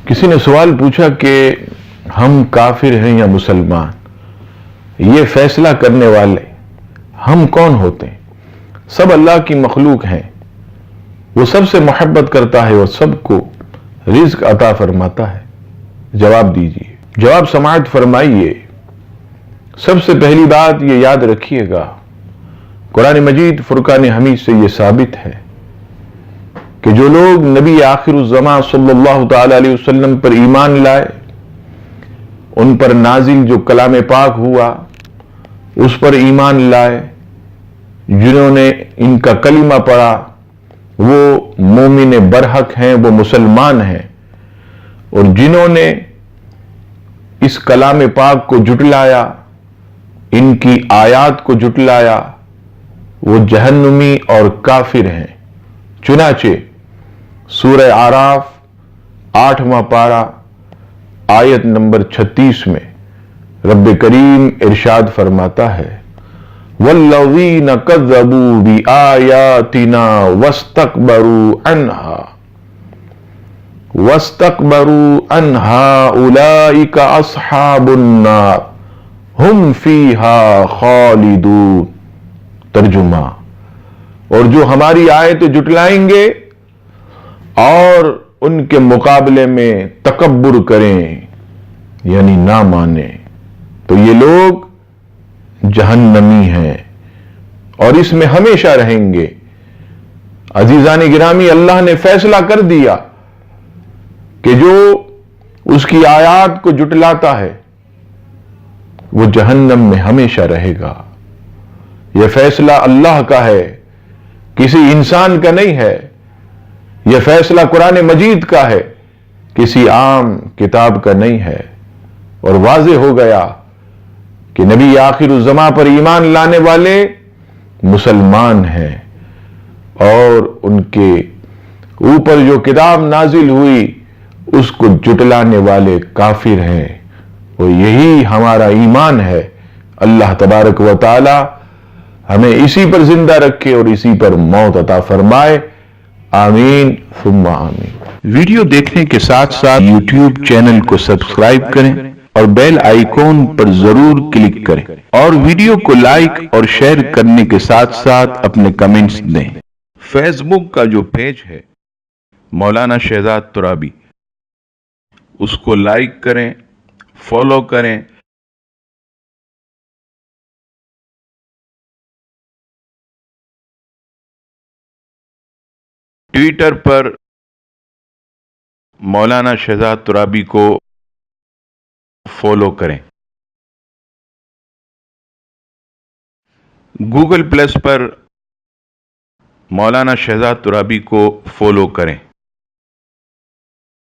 کسی نے سوال پوچھا کہ ہم کافر ہیں یا مسلمان، یہ فیصلہ کرنے والے ہم کون ہوتے ہیں؟ سب اللہ کی مخلوق ہیں، وہ سب سے محبت کرتا ہے اور سب کو رزق عطا فرماتا ہے۔ جواب دیجیے، جواب سماعت فرمائیے۔ سب سے پہلی بات یہ یاد رکھیے گا، قرآن مجید فرقان حمید سے یہ ثابت ہے کہ جو لوگ نبی آخر الزمان صلی اللہ تعالی علیہ وسلم پر ایمان لائے، ان پر نازل جو کلام پاک ہوا اس پر ایمان لائے، جنہوں نے ان کا کلمہ پڑھا وہ مومن برحق ہیں، وہ مسلمان ہیں، اور جنہوں نے اس کلام پاک کو جھٹلایا، ان کی آیات کو جھٹلایا، وہ جہنمی اور کافر ہیں۔ چنانچہ سورہ اعراف 8واں پارہ آیت نمبر 36 میں رب کریم ارشاد فرماتا ہے، وَالَّذِينَ كَذَّبُوا بِآيَاتِنَا وَاسْتَكْبَرُوا عَنْهَا أُولَئِكَ أَصْحَابُ النَّارِ هُمْ فِيهَا خَالِدُونَ۔ ترجمہ، اور جو ہماری آیتیں جھٹلائیں گے اور ان کے مقابلے میں تکبر کریں یعنی نہ مانیں تو یہ لوگ جہنمی ہیں اور اس میں ہمیشہ رہیں گے۔ عزیزان گرامی، اللہ نے فیصلہ کر دیا کہ جو اس کی آیات کو جھٹلاتا ہے وہ جہنم میں ہمیشہ رہے گا۔ یہ فیصلہ اللہ کا ہے، کسی انسان کا نہیں ہے۔ یہ فیصلہ قرآن مجید کا ہے، کسی عام کتاب کا نہیں ہے۔ اور واضح ہو گیا کہ نبی آخر الزمان پر ایمان لانے والے مسلمان ہیں، اور ان کے اوپر جو کتاب نازل ہوئی اس کو جھٹلانے والے کافر ہیں، اور یہی ہمارا ایمان ہے۔ اللہ تبارک و تعالی ہمیں اسی پر زندہ رکھے اور اسی پر موت عطا فرمائے، آمین ثم آمین۔ ویڈیو دیکھنے کے ساتھ ساتھ یوٹیوب چینل کو سبسکرائب کریں اور بیل آئیکن پر ضرور کلک کریں، اور ویڈیو کو لائک اور شیئر کرنے کے ساتھ ساتھ اپنے کمنٹس دیں۔ فیس بک کا جو پیج ہے مولانا شہزاد ترابی، اس کو لائک کریں، فالو کریں۔ ٹویٹر پر مولانا شہزاد ترابی کو فالو کریں۔ گوگل پلس پر مولانا شہزاد ترابی کو فالو کریں۔